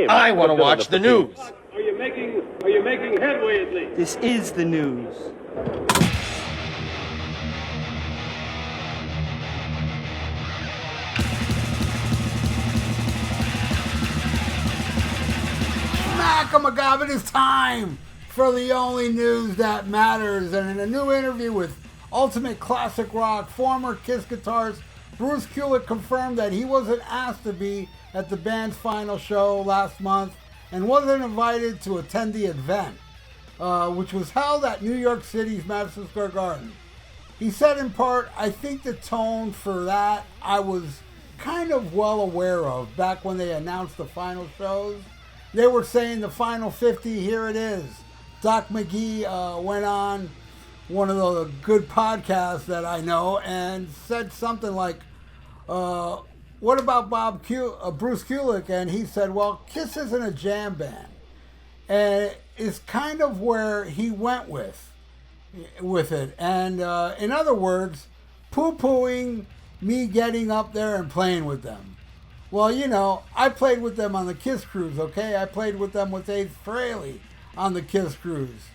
him. I want to watch the news. Are you making headway at least? This is the news. Smack-a-McGob, it is time for the only news that matters. And in a new interview with Ultimate Classic Rock, former Kiss guitarist Bruce Kulick confirmed that he wasn't asked to be at the band's final show last month and wasn't invited to attend the event, which was held at New York City's Madison Square Garden. He said in part, "I think the tone for that I was kind of well aware of back when they announced the final shows. They were saying the final 50, here it is." Doc McGee went on one of the good podcasts that I know and said something like, what about Bruce Kulick? And he said, well, Kiss isn't a jam band. And it's kind of where he went with it. And in other words, poo-pooing me getting up there and playing with them. Well, you know, I played with them on the Kiss Cruise, okay? I played with them with Ace Frehley on the Kiss Cruise.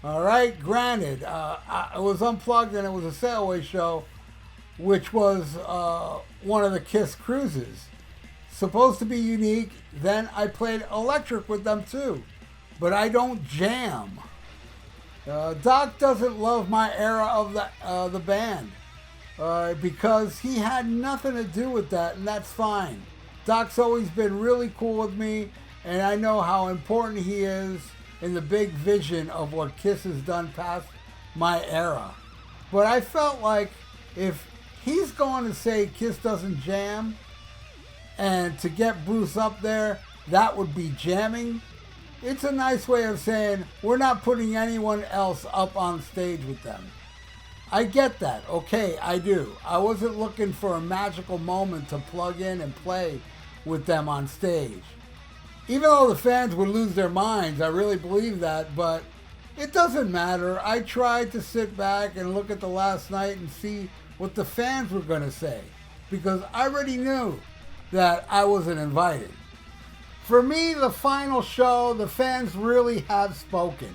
All right? Granted, it was unplugged and it was a sailaway show, which was one of the Kiss cruises. Supposed to be unique. Then I played electric with them too. But I don't jam. Doc doesn't love my era of the band because he had nothing to do with that, and that's fine. Doc's always been really cool with me, and I know how important he is in the big vision of what Kiss has done past my era. But I felt like if he's going to say Kiss doesn't jam, and to get Bruce up there, that would be jamming. It's a nice way of saying we're not putting anyone else up on stage with them. I get that. Okay, I do. I wasn't looking for a magical moment to plug in and play with them on stage. Even though the fans would lose their minds, I really believe that, but it doesn't matter. I tried to sit back and look at the last night and see what the fans were going to say, because I already knew that I wasn't invited. For me, the final show, the fans really have spoken.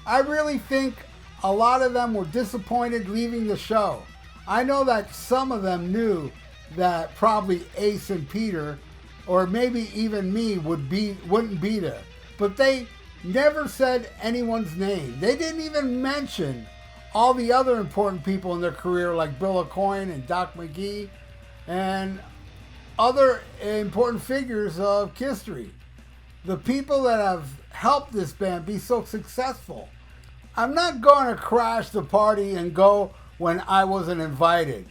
I really think a lot of them were disappointed leaving the show. I know that some of them knew that probably Ace and Peter, or maybe even me, wouldn't be there. But they never said anyone's name. They didn't even mention all the other important people in their career like Bill Aucoin and Doc McGee and other important figures of Kisstory. The people that have helped this band be so successful. I'm not going to crash the party and go when I wasn't invited.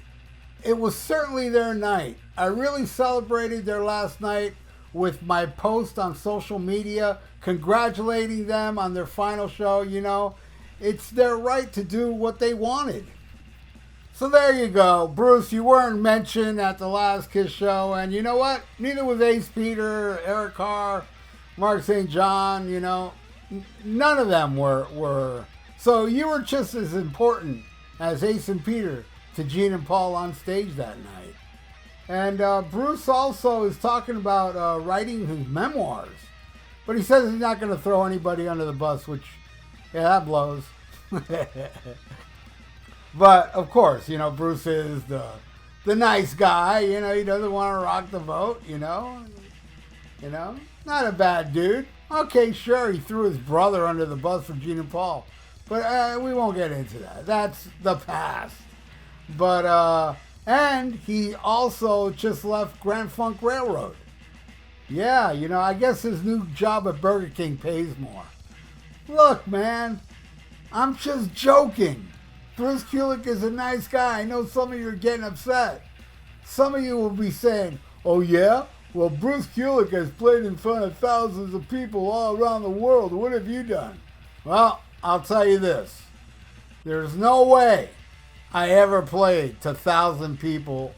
It was certainly their night. I really celebrated their last night with my post on social media, congratulating them on their final show. You know, it's their right to do what they wanted. So there you go. Bruce, you weren't mentioned at the last Kiss show, and you know what? Neither was Ace Peter, Eric Carr, Mark St. John, you know. None of them were. So you were just as important as Ace and Peter to Gene and Paul on stage that night. And Bruce also is talking about writing his memoirs. But he says he's not going to throw anybody under the bus, which, yeah, that blows. But, of course, you know, Bruce is the nice guy. You know, he doesn't want to rock the vote, you know. You know, not a bad dude. Okay, sure, he threw his brother under the bus for Gene and Paul. But we won't get into that. That's the past. But, and he also just left Grand Funk Railroad. Yeah, you know, I guess his new job at Burger King pays more. Look, man, I'm just joking. Bruce Kulick is a nice guy. I know some of you are getting upset. Some of you will be saying, oh yeah? Well, Bruce Kulick has played in front of thousands of people all around the world. What have you done? Well, I'll tell you this. There's no way I ever played to 1,000 people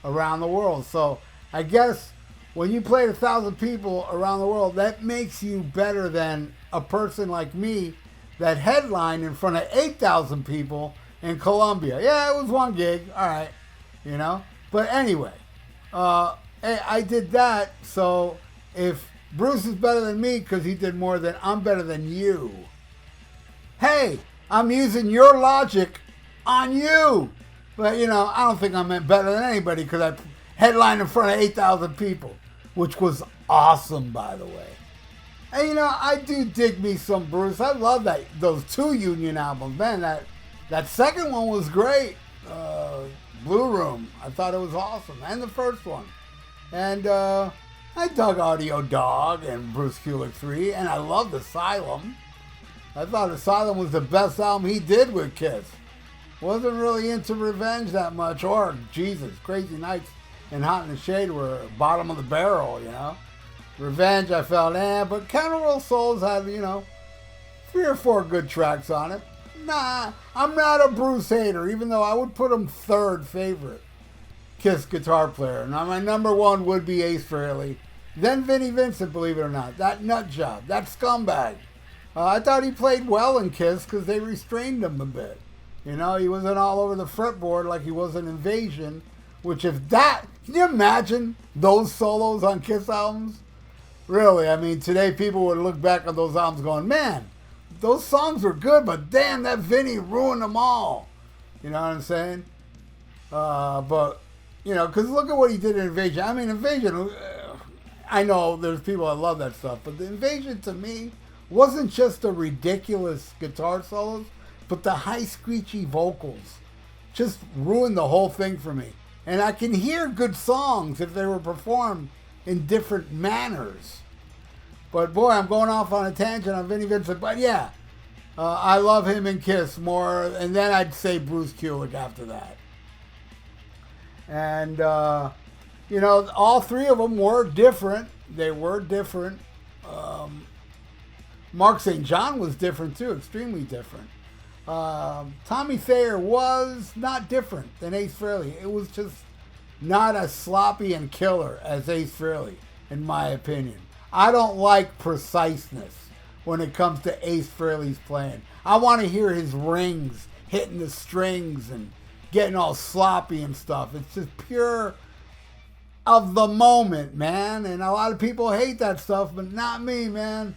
around the world. So I guess when you play to 1,000 people around the world, that makes you better than a person like me that headlined in front of 8,000 people in Colombia. Yeah, it was one gig. All right, you know. But anyway, I did that. So if Bruce is better than me because he did more than I'm better than you. Hey, I'm using your logic on you. But, you know, I don't think I'm better than anybody because I headlined in front of 8,000 people, which was awesome, by the way. And, you know, I do dig me some Bruce. I love those 2 Union albums. Man, that second one was great. Blue Room. I thought it was awesome. And the first one. And I dug Audio Dog and Bruce Kulick 3. And I loved Asylum. I thought Asylum was the best album he did with Kiss. Wasn't really into Revenge that much, or Jesus, Crazy Nights and Hot in the Shade were bottom of the barrel, you know. Revenge, I felt, but Counter World Souls had, you know, 3 or 4 good tracks on it. Nah, I'm not a Bruce hater, even though I would put him 3rd favorite Kiss guitar player. Now, my number 1 would be Ace Frehley. Then Vinnie Vincent, believe it or not. That nut job, that scumbag. I thought he played well in Kiss because they restrained him a bit. You know, he wasn't all over the fretboard like he was in Invasion, which can you imagine those solos on Kiss albums? Really, I mean, today people would look back at those albums going, man, those songs were good, but damn, that Vinny ruined them all. You know what I'm saying? But, you know, because look at what he did in Invasion. I mean, Invasion, I know there's people that love that stuff, but the Invasion to me wasn't just the ridiculous guitar solos, but the high screechy vocals just ruined the whole thing for me. And I can hear good songs if they were performed in different manners. But boy, I'm going off on a tangent on Vinnie Vincent. But yeah, I love him in Kiss more. And then I'd say Bruce Kulick after that. And, you know, all 3 of them were different. They were different. Mark St. John was different too, extremely different. Tommy Thayer was not different than Ace Frehley. It was just not as sloppy and killer as Ace Frehley, in my opinion. I don't like preciseness when it comes to Ace Frehley's playing. I want to hear his rings hitting the strings and getting all sloppy and stuff. It's just pure of the moment, man. And a lot of people hate that stuff, but not me, man.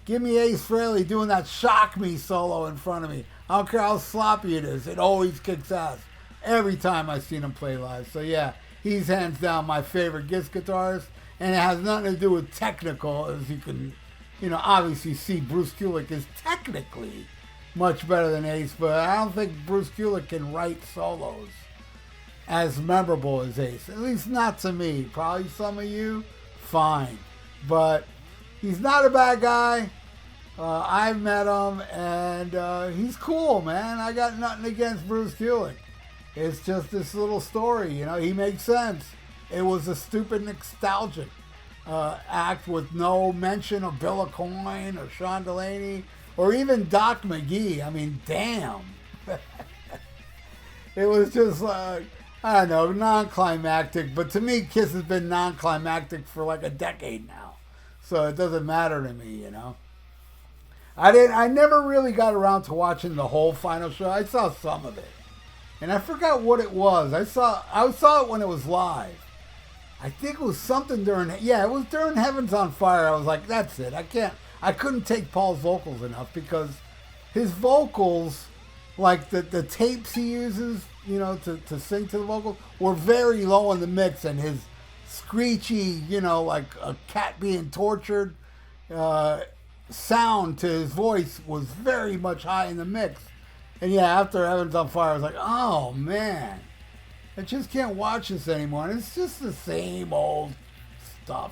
Give me Ace Frehley doing that Shock Me solo in front of me. I don't care how sloppy it is. It always kicks ass every time I've seen him play live. So yeah, he's hands down my favorite Kiss guitarist. And it has nothing to do with technical, as you can, you know, obviously see Bruce Kulick is technically much better than Ace, but I don't think Bruce Kulick can write solos as memorable as Ace. At least not to me. Probably some of you, fine. But he's not a bad guy. I've met him, and he's cool, man. I got nothing against Bruce Kulick. It's just this little story, you know. He makes sense. It was a stupid nostalgic act with no mention of Bill Aucoin or Sean Delaney or even Doc McGee. I mean, damn. It was just like, I don't know, non-climactic. But to me, Kiss has been non-climactic for like a decade now. So it doesn't matter to me, you know. I never really got around to watching the whole final show. I saw some of it. And I forgot what it was. I saw it when it was live. I think it was something it was during Heaven's on Fire. I was like, that's it. I couldn't take Paul's vocals enough because his vocals, like the tapes he uses, you know, to sing to the vocals, were very low in the mix, and his screechy, you know, like a cat being tortured sound to his voice was very much high in the mix. And yeah, after Heaven's on Fire, I was like, oh man. I just can't watch this anymore. And it's just the same old stuff.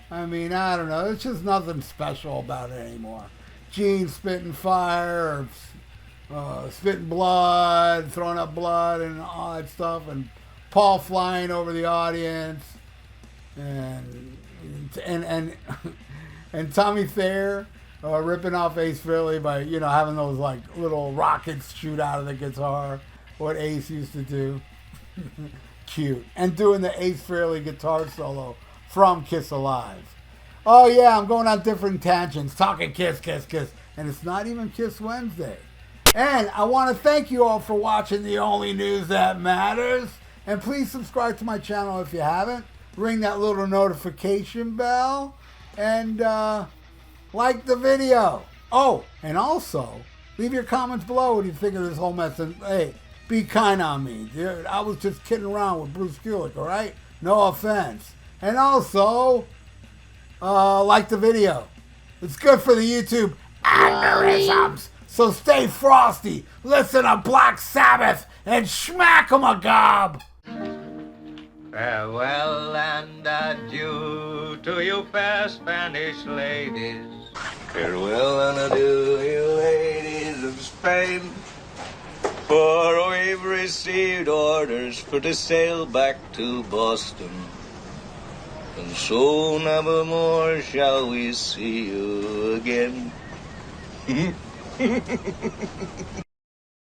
I mean, I don't know. It's just nothing special about it anymore. Gene spitting fire, or spitting blood, throwing up blood, and all that stuff, and Paul flying over the audience, and Tommy Thayer ripping off Ace Frehley by, you know, having those like little rockets shoot out of the guitar, what Ace used to do. Cute. And doing the Ace Frehley guitar solo from Kiss Alive. Oh yeah, I'm going on different tangents, talking Kiss. And it's not even Kiss Wednesday. And I want to thank you all for watching The Only News That Matters. And please subscribe to my channel if you haven't. Ring that little notification bell. and like the video. Oh, and also, leave your comments below when you figure this whole mess. And hey, be kind on me. Dude, I was just kidding around with Bruce Kulick, all right? No offense. And also, like the video. It's good for the YouTube algorithms. So stay frosty, listen to Black Sabbath, and smack 'em a gob. Farewell and adieu to you fair Spanish ladies. Farewell and adieu, you ladies of Spain. For we've received orders for to sail back to Boston. And so nevermore shall we see you again.